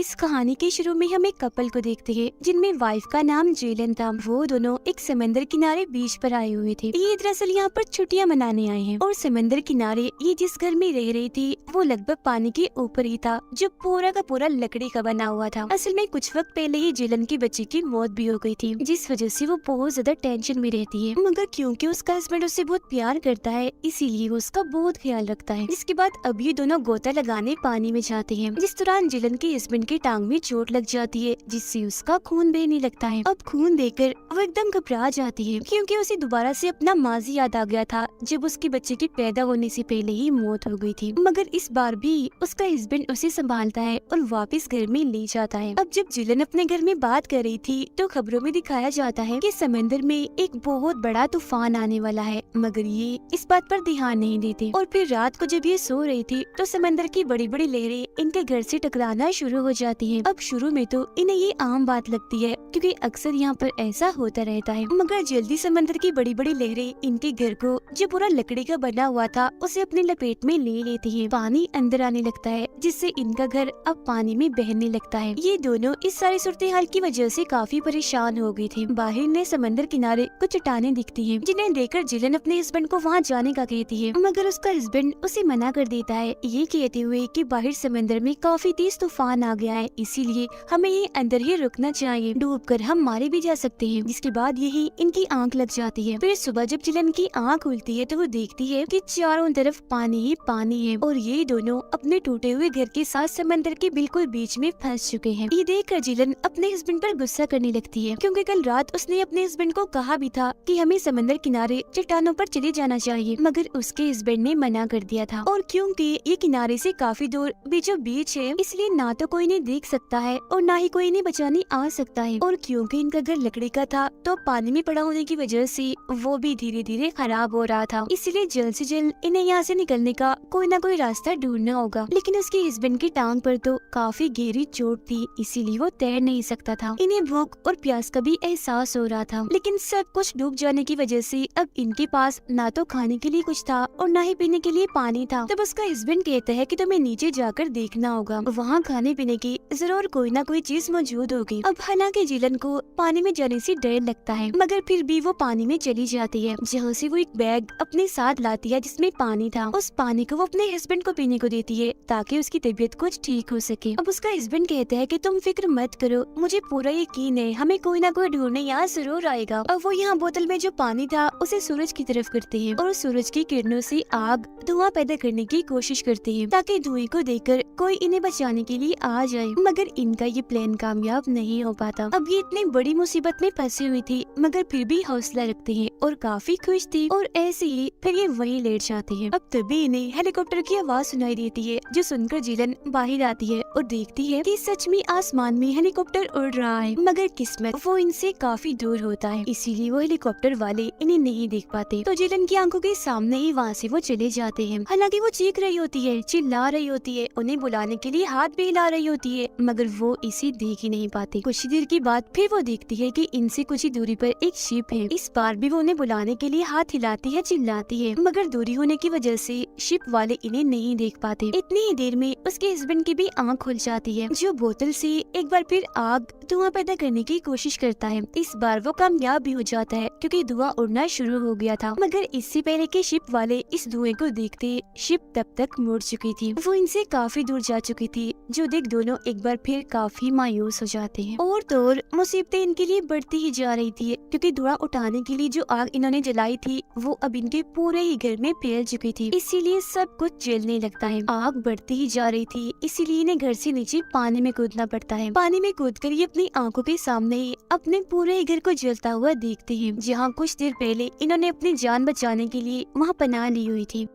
इस कहानी के शुरू में हम एक कपल को देखते हैं जिनमें वाइफ का नाम जेलन था। वो दोनों एक समंदर किनारे बीच पर आए हुए थे। ये दरअसल यहाँ पर छुट्टियां मनाने आए हैं और समंदर किनारे ये जिस घर में रह रही थी वो लगभग पानी के ऊपर ही था, जो पूरा का पूरा लकड़ी का बना हुआ था। असल में कुछ वक्त पहले ही जेलन की बच्ची की मौत भी हो गई थी, जिस वजह से वो बहुत ज्यादा टेंशन में रहती है। मगर क्योंकि उसका हस्बैंड उससे बहुत प्यार करता है, इसीलिए वो उसका बहुत ख्याल रखता है। जिसके बाद अब ये दोनों गोता लगाने पानी में जाते हैं। जिस दौरान जेलन के हस्बैंड की टांग में चोट लग जाती है, जिससे उसका खून बहने लगता है। अब खून देखकर वो एकदम घबरा जाती है, क्योंकि उसे दोबारा से अपना माजी याद आ गया था, जब उसके बच्चे के पैदा होने से पहले ही मौत हो गई थी। मगर इस बार भी उसका हस्बैंड उसे संभालता है और वापस घर में ले जाता है। अब जब जेलन अपने घर में बात कर रही थी तो खबरों में दिखाया जाता है कि समंदर में एक बहुत बड़ा तूफान आने वाला है, मगर ये इस बात पर ध्यान नहीं देते। और फिर रात को जब ये सो रही थी तो समंदर की बड़ी बड़ी लहरें इनके घर से टकराना शुरू हो जाती हैं। अब शुरू में तो इन्हें ये आम बात लगती है, क्योंकि अक्सर यहाँ पर ऐसा होता रहता है। मगर जल्दी समंदर की बड़ी बड़ी लहरें इनके घर को, जो पूरा लकड़ी का बना हुआ था, उसे अपने लपेट में ले लेती है। पानी अंदर आने लगता है, जिससे इनका घर अब पानी में बहने लगता है। ये दोनों इस सारी सूरत हाल की वजह से काफी परेशान हो गई थी। बाहर ने समंदर किनारे कुछ चट्टानें दिखती हैं, जिन्हें देखकर जेलन अपने हस्बैंड को वहाँ जाने का कहती है, मगर उसका हस्बैंड उसे मना कर देता है, ये कहते हुए कि बाहर समंदर में काफी तेज तूफान आ गया है, इसीलिए हमें ये अंदर ही रुकना चाहिए, डूबकर हम मारे भी जा सकते हैं। जिसके बाद यही इनकी आंख लग जाती है। फिर सुबह जब जेलन की आंख खुलती है तो वो देखती है कि चारों तरफ पानी ही पानी है और ये दोनों अपने टूटे हुए घर के साथ समंदर के बिल्कुल बीच में फंस चुके हैं। ये देखकर जेलन अपने हस्बैंड पर गुस्सा करने लगती है, क्योंकि कल रात उसने अपने हस्बैंड को कहा भी था कि हमें समंदर किनारे चट्टानों पर चले जाना चाहिए, मगर उसके हस्बैंड ने मना कर दिया था। और क्योंकि ये किनारे से काफी दूर बीचों बीच है, इसलिए ना तो कोई इन्हें देख सकता है और ना ही कोई इन्हें बचाने आ सकता है। और क्योंकि इनका घर लकड़ी का था तो पानी में पड़ा होने की वजह से वो भी धीरे धीरे खराब हो रहा था, इसलिए जल्द से जल्द इन्हें यहाँ से निकलने का कोई ना कोई रास्ता ढूंढना होगा। लेकिन उसके हस्बैंड की टांग पर तो काफी गहरी चोट थी, इसीलिए वो तैर नहीं सकता था। इन्हें भूख और प्यास का भी एहसास हो रहा था, लेकिन सब कुछ डूब जाने की वजह से अब इनके पास ना तो खाने के लिए कुछ था और ना ही पीने के लिए पानी था। तब उसका हस्बैंड कहता है कि तुम्हें नीचे जाकर देखना होगा, वहाँ खाने पीने की जरूर कोई ना कोई चीज मौजूद होगी। अब हालांकि जेलन को पानी में जाने से डर लगता है, मगर फिर भी वो पानी में चली जाती है, जहाँ से वो एक बैग अपने साथ लाती है जिसमें पानी था। उस पानी को वो अपने हस्बैंड को पीने को देती है ताकि उसकी तबीयत कुछ ठीक हो सके। अब उसका हस्बैंड कहता है कि तुम फिक्र मत करो, मुझे पूरा यकीन है हमें कोई ना कोई ढूंढने यहाँ जरूर आएगा। अब वो यहाँ बोतल में जो पानी था उसे सूरज की तरफ करते हैं और सूरज की किरणों से आग धुआं पैदा करने की कोशिश करते हैं, ताकि धुएं को देखकर कोई इन्हें बचाने के लिए आ जाए। मगर इनका ये प्लान कामयाब नहीं हो पाता। अब ये इतनी बड़ी मुसीबत में फंसी हुई थी, मगर फिर भी हौसला रखते हैं और काफी खुश थी। और ऐसे ही फिर ये वहीं लेट जाते हैं। अब तभी इन्हें हेलीकॉप्टर की आवाज सुनाई देती है, जो सुनकर जेलन बाहर आती है और देखती है कि सच में आसमान में हेलीकॉप्टर उड़ रहा है, मगर किस्मत वो इनसे काफी दूर होता है, इसीलिए वो हेलीकॉप्टर वाले इन्हें नहीं देख पाते। तो जेलन की आंखों के सामने ही वहाँ से वो चले जाते हैं। हालांकि वो चीख रही होती है, चिल्ला रही होती है, उन्हें बुलाने के लिए हाथ भी हिला रही होती है, मगर वो इसे देख ही नहीं पाते। कुछ देर के बाद फिर वो देखती है कि इनसे कुछ ही दूरी पर एक शिप है। इस बार भी वो उन्हें बुलाने के लिए हाथ हिलाती है, चिल्लाती है, मगर दूरी होने की वजह से शिप वाले इन्हें नहीं देख पाते। इतनी ही देर में उसके हस्बैंड की भी आंख खुल जाती है, जो बोतल से एक बार फिर आग धुआं पैदा करने की कोशिश करता है। इस बार वो कामयाब भी हो जाता है, क्योंकि धुआं उड़ना शुरू हो गया था। मगर इससे पहले कि शिप वाले इस धुएं को देखते, शिप तब तक मुड़ चुकी थी। वो इनसे काफी दूर जा चुकी थी, जो देख दोनों एक बार फिर काफी मायूस हो जाते हैं। और तो और मुसीबतें इनके लिए बढ़ती ही जा रही थी, क्योंकि धुआं उठाने के लिए जो आग इन्होंने जलाई थी वो अब इनके पूरे ही घर में फैल चुकी थी, इसीलिए सब कुछ जलने लगता है। आग बढ़ती ही जा रही थी, इसीलिए इन्हें घर से नीचे पानी में कूदना पड़ता है। पानी में कूदकर ये अपनी आंखों के सामने ही अपने पूरे घर को जलता हुआ देखते हैं, जहाँ कुछ देर पहले इन्होंने अपनी जान बचाने के लिए वहाँ पनाह ली हुई थी।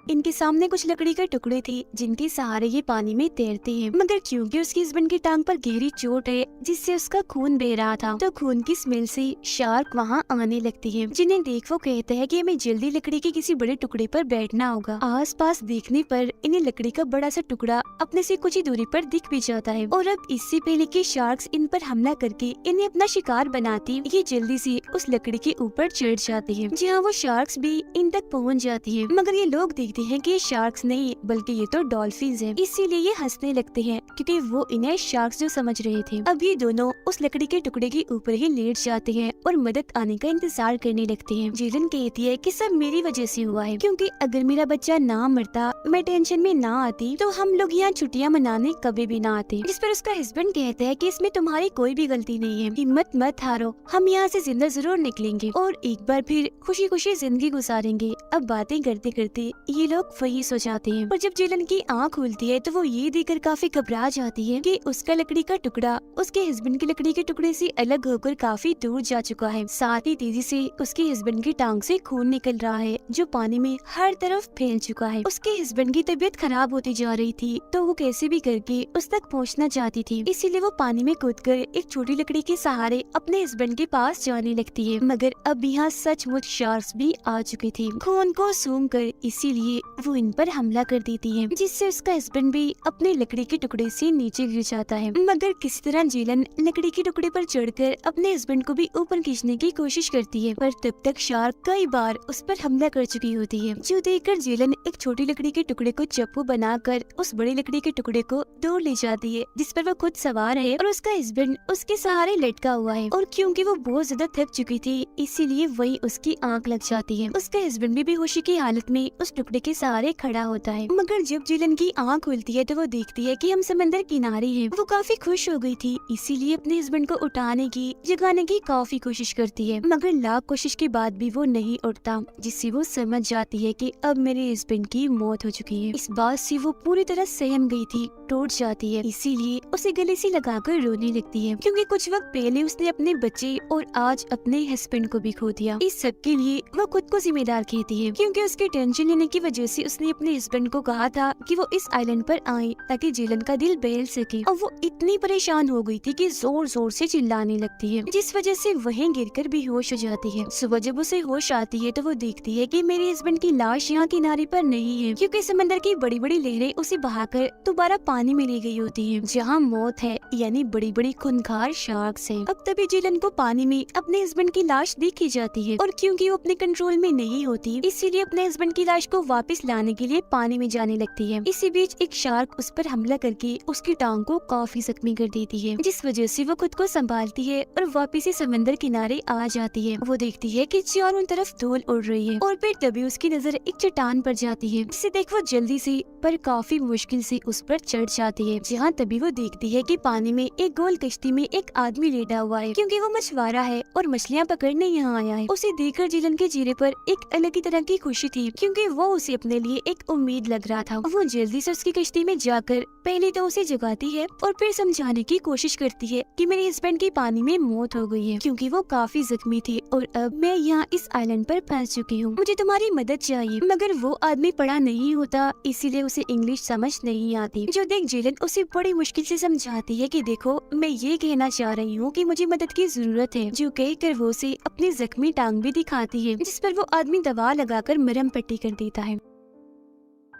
इनके सामने कुछ लकड़ी के टुकड़े थे, जिनके सहारे ये पानी में तैरते हैं, मगर क्योंकि उसके हस्बैंड की टांग पर गहरी चोट है, जिससे उसका खून बह रहा था, तो खून की स्मेल से शार्क वहाँ आने लगती है, जिन्हें देख वो कहता है कि हमें जल्दी लकड़ी के किसी बड़े टुकड़े पर बैठना होगा। आसपास देखने पर इन्हें लकड़ी का बड़ा सा टुकड़ा अपने से कुछ ही दूरी पर दिख भी जाता है, और अब इससे पहले कि शार्क्स इन पर हमला करके इन्हें अपना शिकार बनाती, ये जल्दी से उस लकड़ी के ऊपर चढ़ जाते हैं, जहाँ वो शार्क्स भी इन तक पहुँच जाती है। मगर ये लोग देखते हैं कि ये शार्क्स नहीं बल्कि ये तो डॉल्फिन्स हैं। इसीलिए ये हंसने लगते हैं क्योंकि वो इन्हें शार्क्स जो समझ रहे थे। अब ये दोनों उस लकड़ी के टुकड़े के ऊपर ही लेट जाते हैं और मदद आने का इंतजार करने लगते हैं। जेलन कहती है कि सब मेरी वजह से हुआ है, क्योंकि अगर मेरा बच्चा ना मरता, मैं टेंशन में ना आती, तो हम लोग यहाँ छुट्टियाँ मनाने कभी भी ना आते। जिस पर उसका हस्बैंड कहता है कि इसमें तुम्हारी कोई भी गलती नहीं है, हिम्मत मत हारो, हम यहाँ से जिंदा जरूर निकलेंगे और एक बार फिर खुशी खुशी जिंदगी गुजारेंगे। अब बातें करते करते ये लोग वही सो जाते हैं और जब जेलन की आँख खुलती है तो वो ये देखकर काफी घबरा जाती है कि उसका लकड़ी का टुकड़ा उसके हस्बैंड की लकड़ी के टुकड़े से अलग होकर काफी दूर जा चुका है। साथ ही तेजी से उसके हस्बैंड की टांग से खून निकल रहा है जो पानी में हर तरफ फैल चुका है। उसके हस्बैंड की तबीयत खराब होती जा रही थी तो वो कैसे भी करके उस तक पहुंचना चाहती थी, इसीलिए वो पानी में कूदकर एक छोटी लकड़ी के सहारे अपने हस्बैंड के पास जाने लगती है। मगर अब यहाँ सचमुच शार्क्स भी आ चुकी थी खून को सूंघ कर, इसीलिए वो इन पर हमला कर देती है जिससे उसका हस्बैंड भी अपने लकड़ी के टुकड़े से नीचे गिर जाता है। मगर किसी तरह जेलन लकड़ी के टुकड़े पर चढ़कर अपने हस्बैंड को भी ऊपर खींचने की कोशिश करती है, पर तब तक शार्क कई बार उस पर हमला कर चुकी होती है, जो देखकर जेलन एक छोटी लकड़ी के टुकड़े को चप्पू बनाकर उस बड़ी लकड़ी के टुकड़े को दूर ले जाती है जिस पर वो खुद सवार है और उसका हस्बैंड उसके सहारे लटका हुआ है। और क्योंकि वो बहुत ज्यादा थक चुकी थी इसीलिए वही उसकी आंख लग जाती है। उसका हस्बैंड भी बेहोशी की हालत में उस टुकड़े के सहारे खड़ा होता है। मगर जब जेलन की आंख खुलती है तो वो देखती है कि हम समंदर किनारे हैं। वो काफी खुश हो गई थी, इसीलिए अपने हस्बैंड को उठाने की, जगाने की काफी कोशिश करती है, मगर लाख कोशिश के बाद भी वो नहीं उठता, जिससे वो समझ जाती है कि अब मेरे हस्बैंड की मौत हो चुकी है। इस बात से वो पूरी तरह सहम गई थी, टूट जाती है, इसीलिए उसे गले से लगाकर रोने लगती है, क्योंकि कुछ वक्त पहले उसने अपने बच्चे और आज अपने हस्बैंड को भी खो दिया। इस सब के लिए वो खुद को जिम्मेदार कहती है, क्योंकि उसके टेंशन लेने की वजह से उसने अपने हस्बैंड को कहा था कि वो इस आइलैंड पर आए ताकि जेलन का दिल बहल सके। और वो इतनी परेशान हो गई थी कि जोर जोर से चिल्लाने लगती है, जिस वजह से वहीं गिरकर बेहोश हो जाती है। सुबह जब उसे होश आती है तो वो देखती है कि मेरे हस्बैंड की लाश यहाँ किनारे पर नहीं है, क्योंकि समंदर की बड़ी बड़ी लहरें उसे बहाकर दोबारा पानी में ले गई होती है, जहाँ मौत है, यानी बड़ी बड़ी खूंखार शार्क्स हैं। अब तभी जेलन को पानी में अपने हस्बैंड की लाश देखी जाती है और क्योंकि वो अपने कंट्रोल में नहीं होती इसीलिए अपने हस्बैंड की लाश को वापस लाने के लिए पानी में जाने लगती है। इसी बीच एक शार्क उस पर हमला करके उसकी टांग को काफी जख्मी कर देती है, जिस वजह से वो खुद को संभालती है और वापस से समंदर किनारे आ जाती है। वो देखती है कि चारों तरफ धूल उड़ रही है और फिर तभी उसकी नजर एक चट्टान पर जाती है, जिसे देख वो जल्दी से पर काफी मुश्किल से उस पर चढ़ जाती है। जहाँ तभी वो देखती है कि पानी में एक गोल कश्ती में एक आदमी लेटा हुआ है, क्योंकि वो मछुआरा है और मछलियाँ पकड़ने यहाँ आया है। उसे देखकर जेलन के चेहरे पर एक अलग ही तरह की खुशी थी, क्योंकि वो उसे अपने लिए एक उम्मीद लग रहा था। वो जल्दी से उसकी कश्ती में जाकर पहले तो उसे जगाती है और फिर समझाने की कोशिश करती है कि मेरे हस्बैंड की पानी में मौत हो गई है, क्योंकि वो काफी जख्मी थी और अब मैं यहाँ इस आइलैंड पर फंस चुकी हूँ, मुझे तुम्हारी मदद चाहिए। मगर वो आदमी पढ़ा नहीं होता, इसीलिए उसे इंग्लिश समझ नहीं आती, जो देख जेलन उसे बड़ी मुश्किल से समझाती है कि देखो मैं ये कहना चाह रही हूँ कि मुझे मदद की जरूरत है, जो कहकर वो उसे अपनी जख्मी टांग भी दिखाती है, जिस पर वो आदमी दवा लगाकर मरहम पट्टी कर देता है।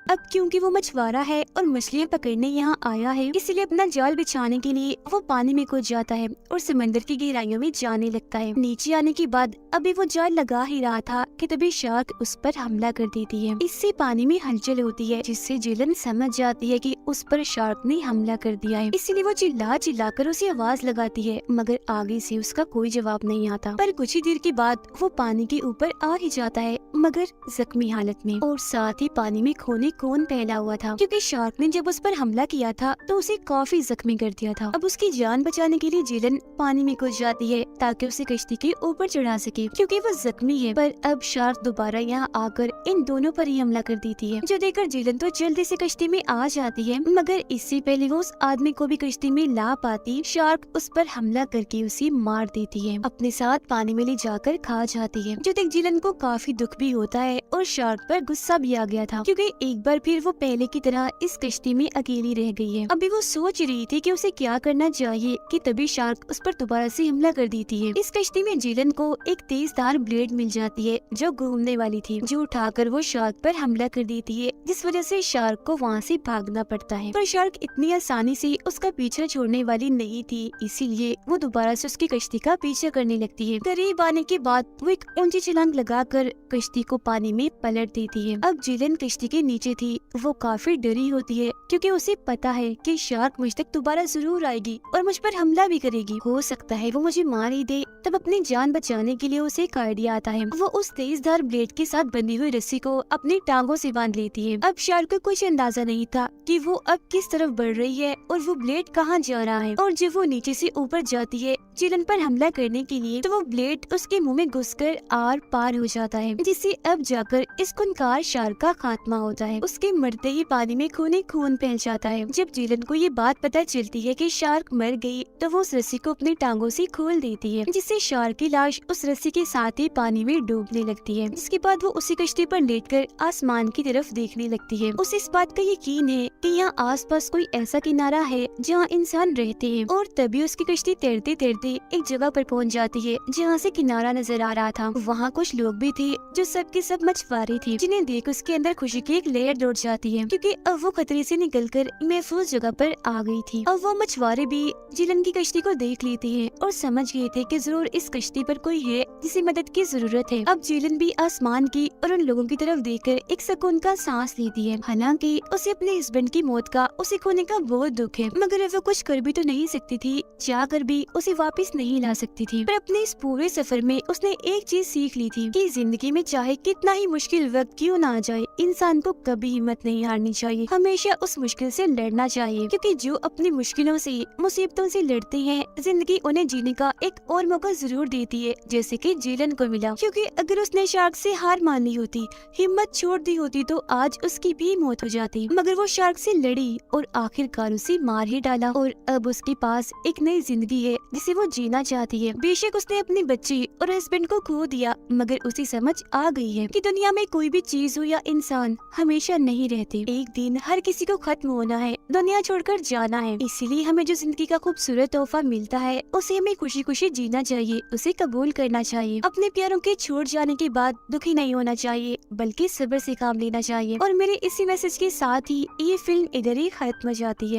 अब क्योंकि वो मछुआरा है और मछलियाँ पकड़ने यहाँ आया है, इसलिए अपना जाल बिछाने के लिए वो पानी में कूद जाता है और समंदर की गहराइयों में जाने लगता है। नीचे आने के बाद अभी वो जाल लगा ही रहा था कि तभी शार्क उस पर हमला कर देती है। इससे पानी में हलचल होती है, जिससे जेलन समझ जाती है कि उस पर शार्क ने हमला कर दिया है, इसलिए वो चिल्ला चिल्ला कर उसे आवाज लगाती है, मगर आगे से उसका कोई जवाब नहीं आता। पर कुछ ही देर के बाद वो पानी के ऊपर आ ही जाता है, मगर जख्मी हालत में, और साथ ही पानी में खून फैला हुआ था, क्योंकि शार्क ने जब उस पर हमला किया था तो उसे काफी जख्मी कर दिया था। अब उसकी जान बचाने के लिए जेलन पानी में कूद जाती है ताकि उसे कश्ती के ऊपर चढ़ा सके, क्योंकि वो जख्मी है। पर अब शार्क दोबारा यहाँ आकर इन दोनों पर ही हमला कर देती है, जो देखकर जेलन तो जल्दी से कश्ती में आ जाती है, मगर इससे पहले वो उस आदमी को भी कश्ती में ला पाती, शार्क उस पर हमला करके उसे मार देती है, अपने साथ पानी में ले जाकर खा जाती है, जो देख जेलन को काफी दुख भी होता है और शार्क पर गुस्सा भी आ गया था, क्योंकि एक बार फिर वो पहले की तरह इस कश्ती में अकेली रह गई है। अभी वो सोच रही थी कि उसे क्या करना चाहिए कि तभी शार्क उस पर दोबारा से हमला कर देती है। इस कश्ती में जिलन को एक तेजधार ब्लेड मिल जाती है जो घूमने वाली थी, जो उठाकर वो शार्क पर हमला कर देती है, जिस वजह से शार्क को वहाँ से भागना पड़ता है। पर शार्क इतनी आसानी से उसका पीछा छोड़ने वाली नहीं थी, इसीलिए वो दोबारा से उसकी कश्ती का पीछा करने लगती है। करीब आने के बाद वो एक ऊंची छलांग लगाकर कश्ती को पानी में पलट देती है। अब जिलन कश्ती के नीचे थी, वो काफी डरी होती है क्योंकि उसे पता है कि शार्क मुझ तक दोबारा जरूर आएगी और मुझ पर हमला भी करेगी। हो सकता है वो मुझे मार ही दे। तब अपनी जान बचाने के लिए उसे एक आइडिया आता है। वो उस तेजधार ब्लेड के साथ बंधी हुई रस्सी को अपनी टांगों से बांध लेती है। अब शार्क को कुछ अंदाजा नहीं था कि वो अब किस तरफ बढ़ रही है और वो ब्लेड कहाँ जा रहा है। और जब वो नीचे से ऊपर जाती है जिलन पर हमला करने के लिए, तो वो ब्लेड उसके मुंह में घुसकर आर पार हो जाता है, जिससे अब जाकर इस खूंखार शार्क का खात्मा होता है। उसके मरते ही पानी में खून खून फैल जाता है। जब जिलन को ये बात पता चलती है कि शार्क मर गई, तो वो उस रस्सी को अपनी टांगों से खोल देती है, जिससे शार्क की लाश उस रस्सी के साथ ही पानी में डूबने लगती है। जिसके बाद वो उसी कश्ती पर लेटकर आसमान की तरफ देखने लगती है। उसे इस बात का यकीन है कि यहाँ आसपास कोई ऐसा किनारा है जहाँ इंसान रहते हैं। और तभी उसकी कश्ती तैरते तैरते एक जगह पर पहुँच जाती है जहाँ से किनारा नजर आ रहा था। वहाँ कुछ लोग भी थे जो सबके सब मछुआरे थे, जिन्हें देख उसके अंदर खुशी की एक लहर दौड़ जाती है, क्योंकि अब वो खतरे से निकलकर महफूज जगह पर आ गई थी। अब वो मछुआरे भी जिलन की कश्ती को देख लेते हैं और समझ गए थे कि जरूर इस कश्ती पर कोई है जिसे मदद की जरूरत है। अब जिलन भी आसमान की और उन लोगों की तरफ देखकर एक सुकून का सांस लेती है। हालांकि उसे अपने हस्बैंड की मौत का उसे खोने का बहुत दुख है, मगर वो कुछ कर भी तो नहीं सकती थी, चाह कर भी उसे वापस नहीं ला सकती थी। पर अपने इस पूरे सफर में उसने एक चीज सीख ली थी कि जिंदगी में चाहे कितना ही मुश्किल वक्त क्यों ना आ जाए, इंसान को कभी हिम्मत नहीं हारनी चाहिए, हमेशा उस मुश्किल से लड़ना चाहिए, क्योंकि जो अपनी मुश्किलों से मुसीबतों से लड़ते हैं, जिंदगी उन्हें जीने का एक और मौका जरूर देती है, जैसे कि जिलन को मिला। क्योंकि अगर उसने शार्क से हार मान ली होती, हिम्मत छोड़ दी होती, तो आज उसकी भी मौत हो जाती। मगर वो शार्क से लड़ी और आखिरकार उसे मार ही डाला, और अब उसके पास एक नई जिंदगी है जिसे वो जीना चाहती है। बेशक उसने अपने बच्चे और हस्बैंड को खो दिया, मगर उसे समझ आ गई है कि दुनिया में कोई भी चीज हो या इंसान हमेशा नहीं रहते। एक दिन हर किसी को खत्म होना है, दुनिया छोड़कर जाना है। इसीलिए हमें जो जिंदगी का खूबसूरत तोहफा मिलता है, उसे हमें खुशी खुशी जीना चाहिए, उसे कबूल करना चाहिए। अपने प्यारों के छोड़ जाने के बाद दुखी नहीं होना चाहिए, बल्कि सब्र से काम लेना चाहिए। और मेरे इसी मैसेज के साथ ही ये फिल्म इधर ही खत्म हो जाती है।